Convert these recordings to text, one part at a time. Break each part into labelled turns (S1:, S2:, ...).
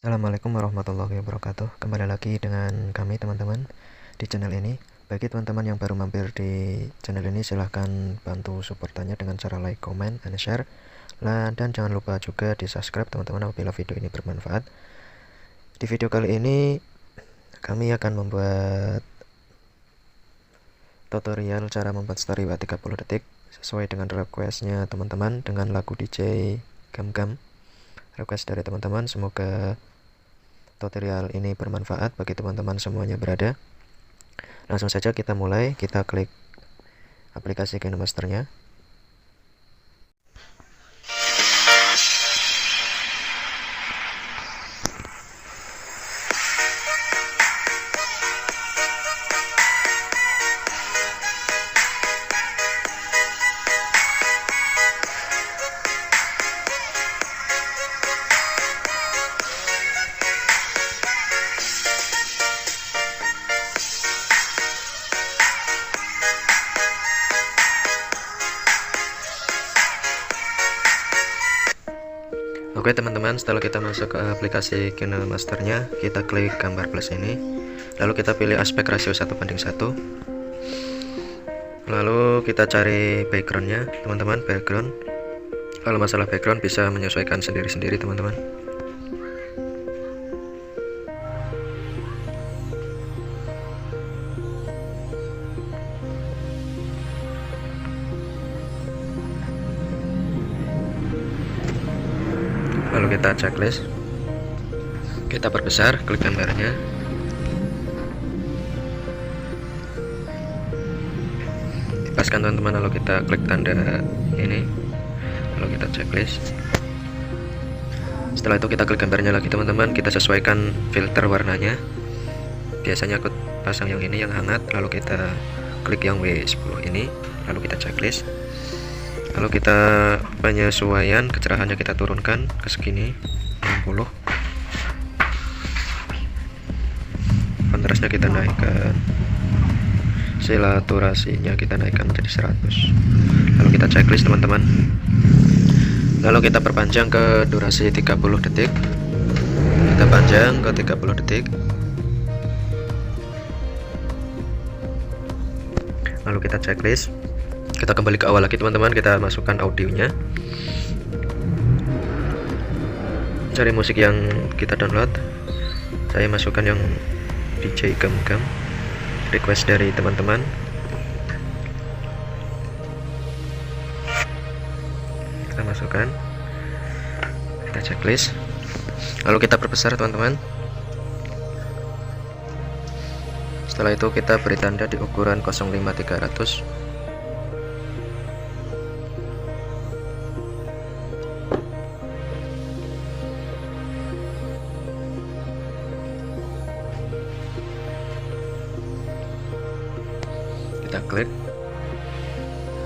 S1: Assalamualaikum warahmatullahi wabarakatuh. Kembali lagi dengan kami teman-teman di channel ini. Bagi teman-teman yang baru mampir di channel ini, silahkan bantu supportannya dengan cara like, comment, and share. Dan jangan lupa juga di subscribe teman-teman apabila video ini bermanfaat. Di video kali ini kami akan membuat tutorial cara membuat story WA 30 detik sesuai dengan requestnya teman-teman dengan lagu DJ Gam-Gam. Request dari teman-teman, semoga tutorial ini bermanfaat bagi teman-teman semuanya berada. Langsung saja kita mulai, kita klik aplikasi KineMaster-nya. Oke teman-teman, setelah kita masuk ke aplikasi KineMaster-nya, kita klik gambar plus ini, lalu kita pilih aspek rasio 1:1, lalu kita cari backgroundnya teman-teman, background. Kalau masalah background bisa menyesuaikan sendiri-sendiri teman-teman. Lalu kita checklist, kita perbesar, klik gambarnya, dipaskan teman-teman, lalu kita klik tanda ini, lalu kita checklist. Setelah itu kita klik gambarnya lagi teman-teman, kita sesuaikan filter warnanya. Biasanya aku pasang yang ini, yang hangat, lalu kita klik yang W10 ini, lalu kita checklist. Lalu kita penyesuaian kecerahannya kita turunkan ke segini 60, kontrasnya kita naikkan, saturasinya kita naikkan menjadi 100, lalu kita checklist teman-teman. Lalu kita perpanjang ke durasi 30 detik, kita panjang ke 30 detik, lalu kita checklist. Kita kembali ke awal lagi teman-teman, kita masukkan audionya, cari musik yang kita download. Saya masukkan yang DJ Gam-Gam, request dari teman-teman. Kita masukkan, kita checklist, lalu kita perbesar teman-teman. Setelah itu kita beri tanda di ukuran 05300.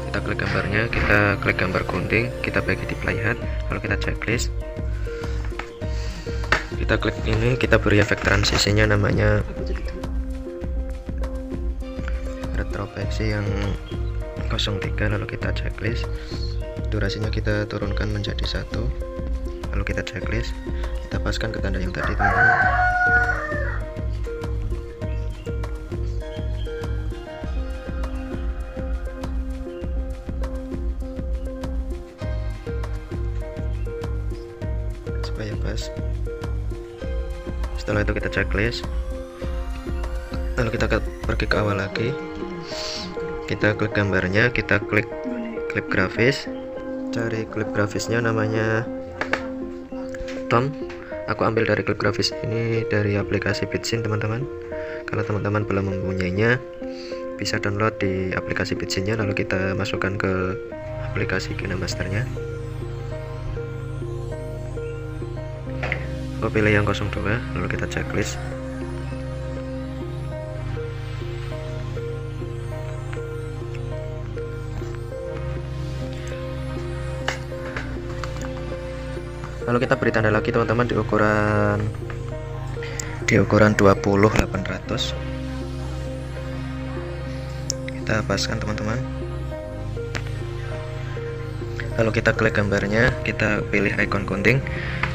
S1: Kita klik gambarnya, kita klik gambar gunting, kita bagi di playhead, lalu kita checklist, kita klik ini, kita beri efek transisinya namanya retrospeksi yang 03, lalu kita checklist. Durasinya kita turunkan menjadi 1, lalu kita checklist, kita paskan ke tanda yang tadi teman-teman. Supaya pas. Setelah itu kita checklist, lalu kita pergi ke awal lagi, kita klik gambarnya, kita klik klip grafis, cari klip grafisnya namanya Tom. Aku ambil dari klip grafis ini dari aplikasi Bitsin teman-teman. Kalau teman-teman belum mempunyainya, bisa download di aplikasi Bitsinnya, lalu kita masukkan ke aplikasi KineMaster-nya. Aku pilih yang 02, lalu kita checklist. Lalu kita beri tanda lagi teman-teman di ukuran 20800. Kita paskan teman-teman. Lalu kita klik gambarnya, kita pilih icon gunting,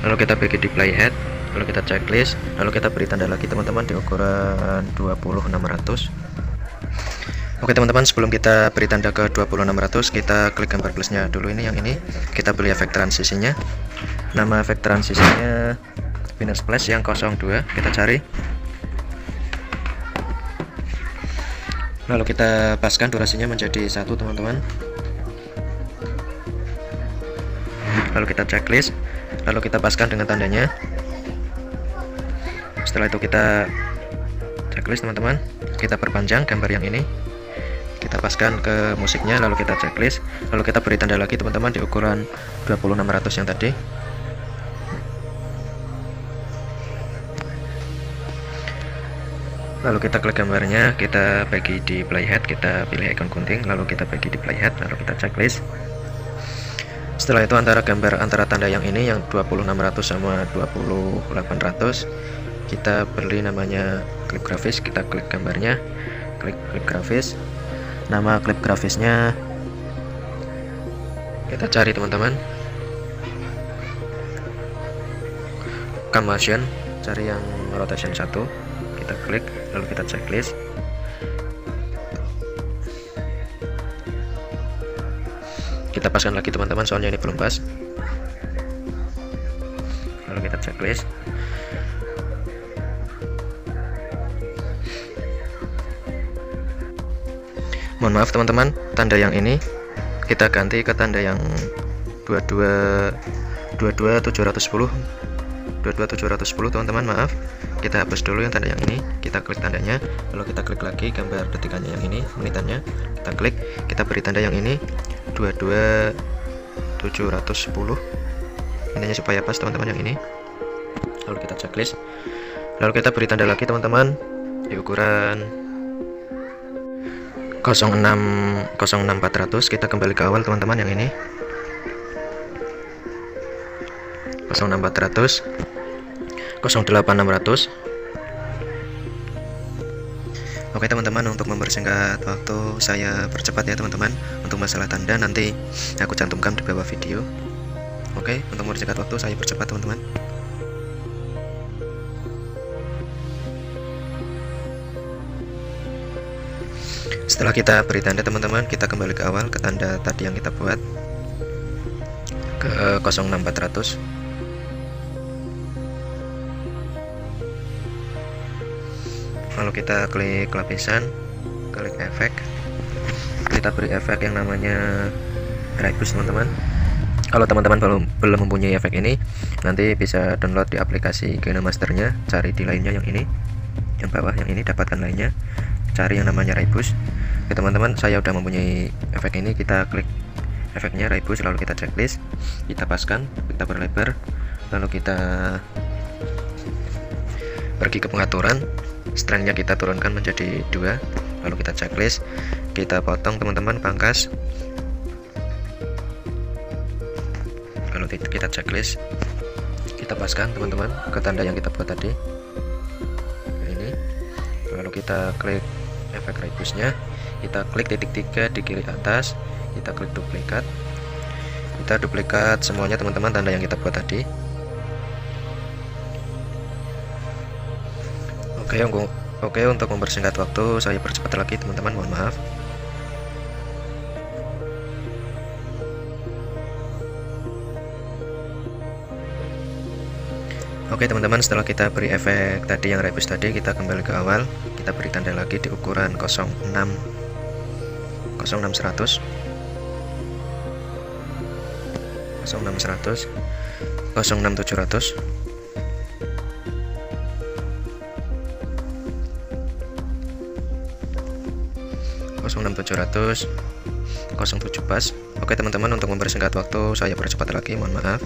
S1: lalu kita bagi di playhead, lalu kita checklist, lalu kita beri tanda lagi teman-teman di ukuran 20600. Oke teman-teman, sebelum kita beri tanda ke 20600, kita klik gambar plusnya dulu. Ini yang ini kita beli efek transisinya. Nama efek transisinya Spinner Splash yang 02, kita cari. Lalu kita paskan durasinya menjadi 1 teman-teman. Lalu kita checklist, lalu kita paskan dengan tandanya. Setelah itu kita checklist teman-teman, kita perpanjang gambar yang ini, kita paskan ke musiknya, lalu kita checklist, lalu kita beri tanda lagi teman-teman di ukuran 20600 yang tadi. Lalu kita klik gambarnya, kita bagi di playhead, kita pilih icon gunting, lalu kita bagi di playhead, lalu kita checklist. Setelah itu antara tanda yang ini yang 20600 sama 20800, kita beli namanya klip grafis, kita klik gambarnya, klik klip grafis. Nama klip grafisnya kita cari teman-teman, cam motion, cari yang rotation 1, kita klik, lalu kita checklist. Kita paskan lagi teman-teman, soalnya ini belum pas. Lalu kita checklist. Mohon maaf teman-teman, tanda yang ini kita ganti ke tanda yang 22710 teman-teman, maaf. Kita hapus dulu yang tanda yang ini, kita klik tandanya, lalu kita klik lagi gambar detikannya yang ini, menitannya, kita klik, kita beri tanda yang ini 22710, intinya supaya pas teman-teman yang ini. Lalu kita checklist, lalu kita beri tanda lagi teman-teman di ukuran 06400, kita kembali ke awal teman-teman yang ini 06400 08600. Oke teman-teman, untuk mempersingkat waktu saya percepat ya teman-teman. Untuk masalah tanda nanti aku cantumkan di bawah video. Oke, untuk mempersingkat waktu saya percepat teman-teman. Setelah kita beri tanda teman-teman, kita kembali ke awal, ke tanda tadi yang kita buat, ke 06400. Lalu kita klik lapisan, klik efek, kita beri efek yang namanya Rebus teman-teman. Kalau teman-teman belum mempunyai efek ini, nanti bisa download di aplikasi KineMasternya, cari di lainnya yang ini, yang bawah yang ini, dapatkan lainnya, cari yang namanya Rebus. Oke teman-teman, saya udah mempunyai efek ini, kita klik efeknya Rebus, lalu kita checklist, kita paskan, kita berlebar, lalu kita pergi ke pengaturan, strength-nya kita turunkan menjadi 2, lalu kita checklist, kita potong teman-teman, pangkas, lalu kita checklist, kita paskan teman-teman ke tanda yang kita buat tadi ini, lalu kita klik efek rebusnya, kita klik titik 3 di kiri atas, kita klik duplikat, kita duplikat semuanya teman-teman tanda yang kita buat tadi. Oke, untuk mempersingkat waktu saya percepat lagi teman-teman, mohon maaf. Oke teman-teman, setelah kita beri efek tadi yang rebus tadi, kita kembali ke awal, kita beri tanda lagi di ukuran 06100 06100 06700 06700 07 pas. Oke teman-teman, untuk mempersingkat waktu saya percepat lagi, mohon maaf.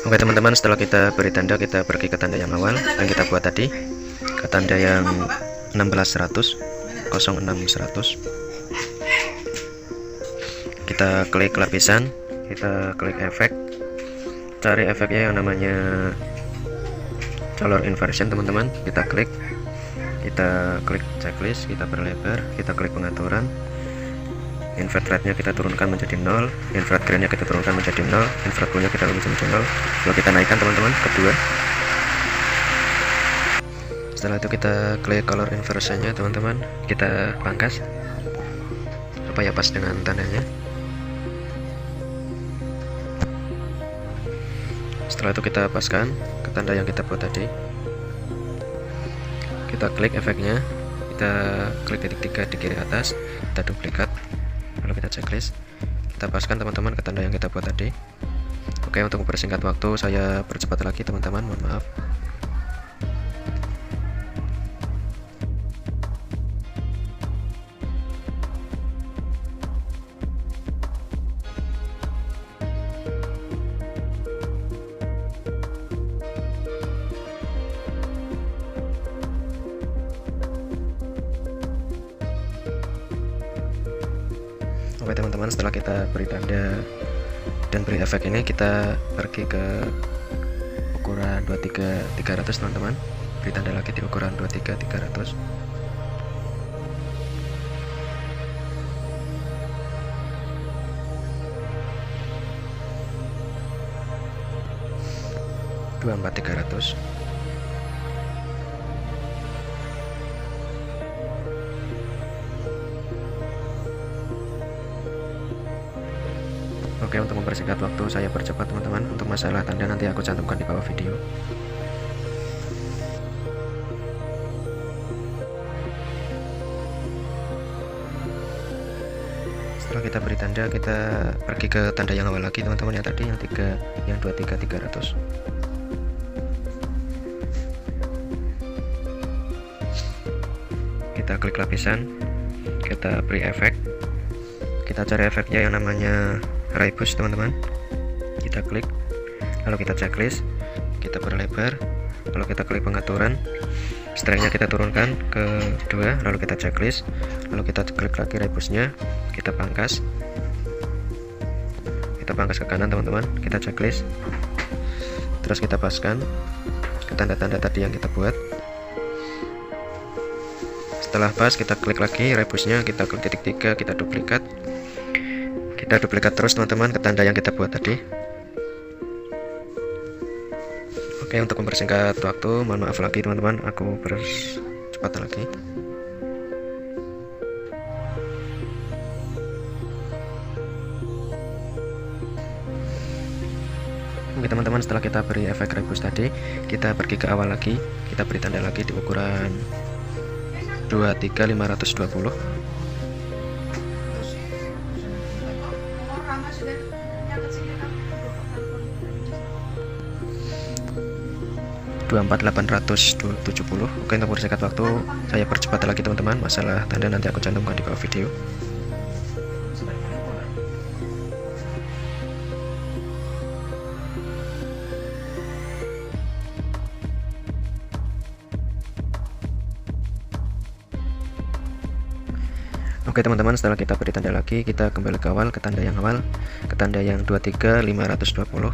S1: Oke teman-teman, setelah kita beri tanda, kita pergi ke tanda yang awal yang kita buat tadi, ke tanda yang 1600 0600. Kita klik lapisan, kita klik efek, cari efeknya yang namanya color inversion teman-teman. Kita klik checklist, kita perlebar, kita klik pengaturan, invert rate nya kita turunkan menjadi 0, invert grain nya kita turunkan menjadi 0, invert blue nya kita turunkan menjadi 0. Lalu kita naikkan teman-teman kedua. Setelah itu kita klik color inversion nya teman-teman, kita pangkas supaya pas dengan tandanya. Setelah itu kita paskan ke tanda yang kita buat tadi. Kita klik efeknya, kita klik titik 3 di kiri atas, kita duplikat, lalu kita checklist, kita paskan teman-teman ke tanda yang kita buat tadi. Oke, untuk mempersingkat waktu saya percepat lagi teman-teman, mohon maaf. Oke teman-teman, setelah kita beri tanda dan beri efek ini, kita pergi ke ukuran 23-300 teman-teman. Beri tanda lagi di ukuran 23-300. Oke, untuk mempersingkat waktu saya percepat teman-teman. Untuk masalah tanda nanti aku cantumkan di bawah video. Setelah kita beri tanda, kita pergi ke tanda yang awal lagi teman-teman, yang tadi yang 23-300. Kita klik lapisan, kita beri efek, kita cari efeknya yang namanya ray boost teman-teman. Kita klik, lalu kita checklist, kita perlebar, lalu kita klik pengaturan, strength-nya kita turunkan ke 2, lalu kita checklist, lalu kita klik lagi ray boost-nya, kita pangkas ke kanan teman-teman, kita checklist, terus kita paskan ke tanda-tanda tadi yang kita buat. Setelah pas, kita klik lagi ray boost-nya, kita klik titik 3, kita duplikat terus teman-teman ke tanda yang kita buat tadi. Oke, untuk mempersingkat waktu, mohon maaf lagi teman-teman, aku percepat lagi. Oke teman-teman, setelah kita beri efek ray boost tadi, kita pergi ke awal lagi, kita beri tanda lagi di ukuran 23-520. 24-870. Oke, untuk mempersingkat waktu saya percepat lagi teman-teman. Masalah tanda nanti aku cantumkan di bawah video. Oke teman-teman, setelah kita beri tanda lagi, kita kembali ke awal, ke tanda yang awal, ke tanda yang 23-520.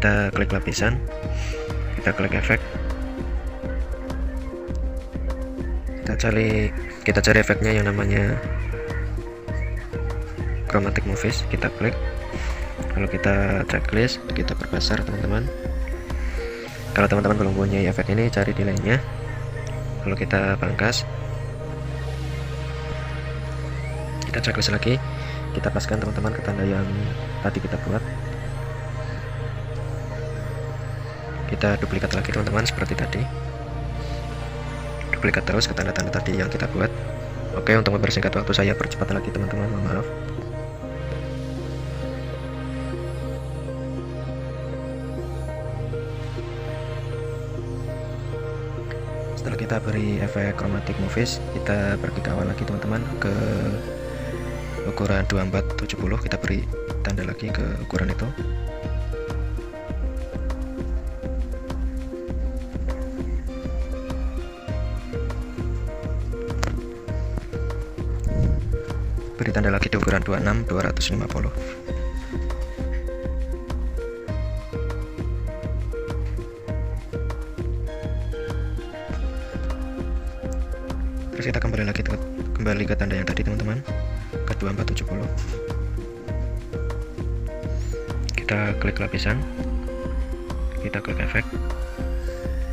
S1: Kita klik lapisan, kita klik efek, kita cari efeknya yang namanya chromatic movies, kita klik, lalu kita checklist, kita perbesar teman-teman. Kalau teman-teman belum punya efek ini, cari delaynya, lalu kita pangkas, kita checklist lagi, kita paskan teman-teman ke tanda yang tadi kita buat. Kita duplikat lagi teman-teman seperti tadi, duplikat terus ke tanda-tanda tadi yang kita buat. Oke, untuk mempersingkat waktu saya percepat lagi teman-teman, mohon maaf. Setelah kita beri efek chromatic movies, kita pergi ke awal lagi teman-teman, ke ukuran 24-70, kita beri tanda lagi ke ukuran itu. Beri tanda lagi di ukuran 26 250. Terus kita kembali ke tanda yang tadi teman-teman, ke 2470. Kita klik lapisan, kita klik efek,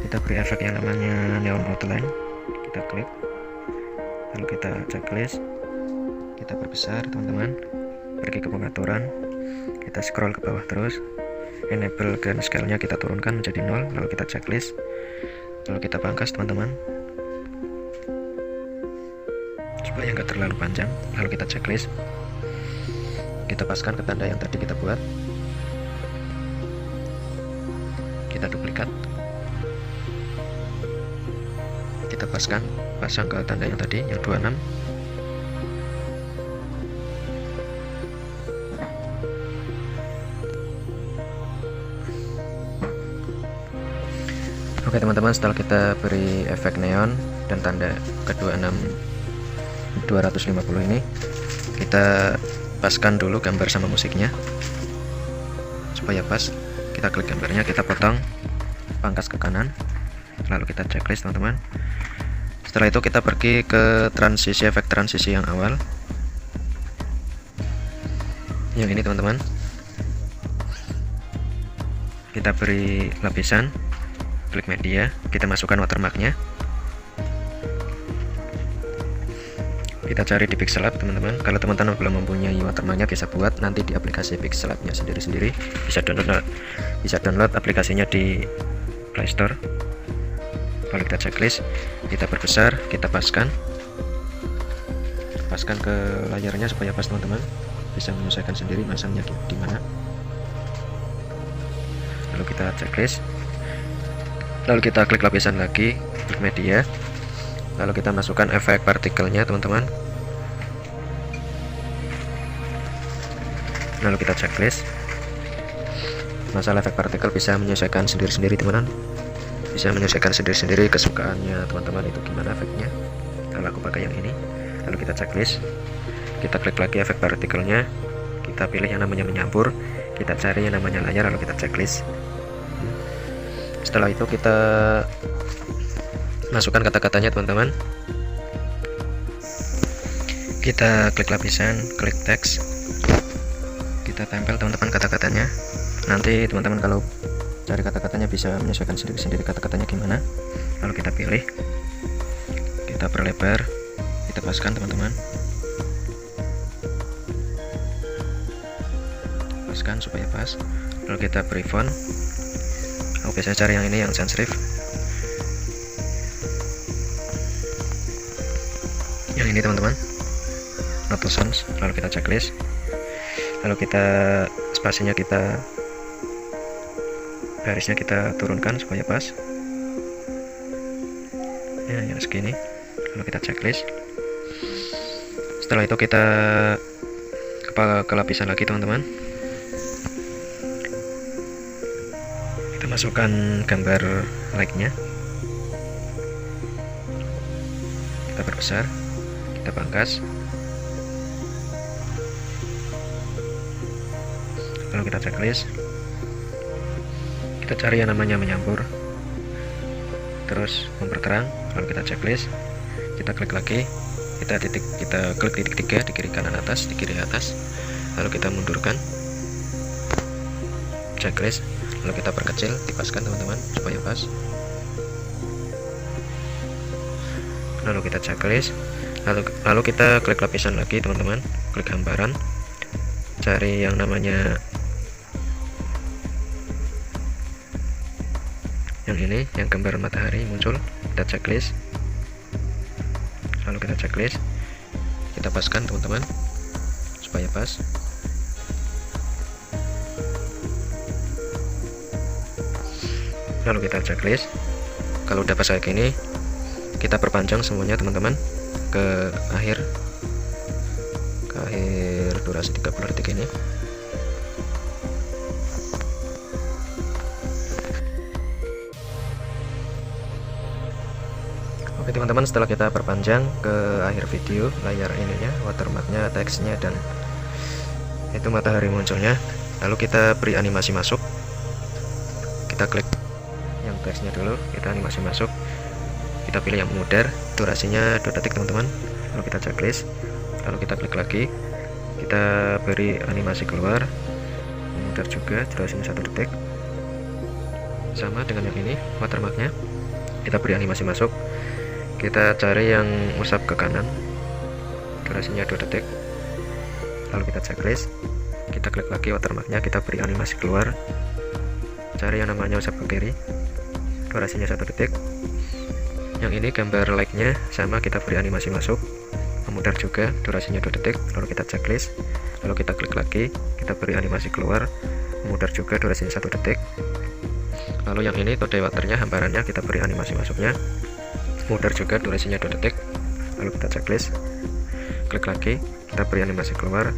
S1: kita beri efek yang namanya neon outline, kita klik, lalu kita checklist, kita perbesar teman-teman, pergi ke pengaturan, kita scroll ke bawah terus, enable grand scale nya kita turunkan menjadi 0, lalu kita checklist, lalu kita pangkas teman-teman supaya nggak terlalu panjang, lalu kita checklist, kita paskan ke tanda yang tadi kita buat, kita duplikat, kita pasang ke tanda yang tadi yang 26. Oke teman-teman, setelah kita beri efek neon dan tanda ke 250 ini, kita paskan dulu gambar sama musiknya supaya pas. Kita klik gambarnya, kita potong, pangkas ke kanan, lalu kita checklist teman-teman. Setelah itu kita pergi ke transisi, efek transisi yang awal, yang ini teman-teman. Kita beri lapisan, klik media, kita masukkan watermarknya, kita cari di Pixel Lab teman-teman. Kalau teman-teman belum mempunyai watermarknya, bisa buat nanti di aplikasi Pixel Lab-nya sendiri-sendiri, bisa download aplikasinya di Play Store. Lalu kita checklist, kita perbesar, kita paskan ke layarnya supaya pas teman-teman, bisa menyesuaikan sendiri masangnya di mana. Lalu kita checklist, lalu kita klik lapisan lagi, klik media, lalu kita masukkan efek partikelnya teman-teman, lalu kita checklist. Masalah efek partikel bisa menyesuaikan sendiri-sendiri teman-teman, bisa menyesuaikan sendiri-sendiri kesukaannya teman-teman itu gimana efeknya. Kalau aku pakai yang ini, lalu kita checklist, kita klik lagi efek partikelnya, kita pilih yang namanya menyampur, kita cari yang namanya layar, lalu kita checklist. Setelah itu kita masukkan kata-katanya teman-teman, kita klik lapisan, klik teks, kita tempel teman-teman kata-katanya. Nanti teman-teman kalau cari kata-katanya bisa menyesuaikan sendiri-sendiri kata-katanya gimana. Lalu kita pilih, kita perlebar, kita paskan teman-teman, paskan supaya pas. Lalu kita beri font, aku biasanya cari yang ini, yang sans serif, yang ini teman-teman, Auto Sans. Lalu kita checklist, lalu kita spasinya, kita garisnya kita turunkan supaya pas ya, yang segini. Lalu kita checklist. Setelah itu kita ke lapisan lagi teman-teman, kita masukkan gambar like-nya, kita perbesar, kita pangkas, lalu kita checklist, kita cari yang namanya menyampur, terus memperterang, lalu kita checklist, kita klik lagi, kita klik titik 3 di kiri kanan atas, di kiri atas, lalu kita mundurkan, checklist, lalu kita perkecil, tipaskan teman-teman supaya pas, lalu kita checklist, lalu kita klik lapisan lagi teman-teman, klik gambaran, cari yang namanya yang ini, yang gambar matahari muncul, kita checklist, lalu kita checklist, kita paskan teman-teman supaya pas. Lalu kita checklist. Kalau udah pas kayak gini, kita perpanjang semuanya teman-teman ke akhir durasi 30 detik ini. teman-teman, setelah kita perpanjang ke akhir video, layar ininya, watermarknya, teksnya, dan itu matahari munculnya, lalu kita beri animasi masuk. Kita klik yang teksnya dulu, kita animasi masuk, kita pilih yang memudar, durasinya 2 detik teman-teman, lalu kita checklist, lalu kita klik lagi, kita beri animasi keluar, memudar juga, durasinya 1 detik. Sama dengan yang ini, watermarknya kita beri animasi masuk, kita cari yang usap ke kanan, durasinya 2 detik, lalu kita checklist, kita klik lagi watermarknya, kita beri animasi keluar, cari yang namanya usap ke kiri, durasinya 1 detik. Yang ini gambar like nya sama, kita beri animasi masuk, memudar juga, durasinya 2 detik, lalu kita checklist, lalu kita klik lagi, kita beri animasi keluar, memudar juga, durasinya 1 detik. Lalu yang ini today waternya, hamparannya, kita beri animasi masuknya, memudar juga, durasinya 2 detik, lalu kita checklist, klik lagi, kita beri animasi keluar,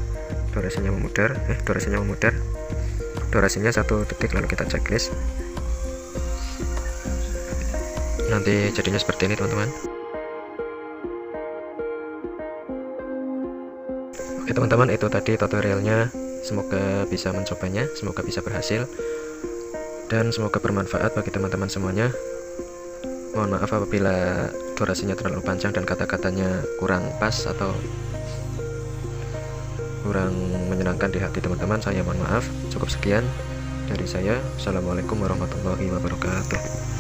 S1: durasinya memudar, durasinya 1 detik, lalu kita checklist. Nanti jadinya seperti ini teman-teman. Oke teman-teman, itu tadi tutorialnya, semoga bisa mencobanya, semoga bisa berhasil, dan semoga bermanfaat bagi teman-teman semuanya. Mohon maaf apabila durasinya terlalu panjang dan kata-katanya kurang pas atau kurang menyenangkan di hati teman-teman, saya mohon maaf. Cukup sekian dari saya. Assalamualaikum warahmatullahi wabarakatuh.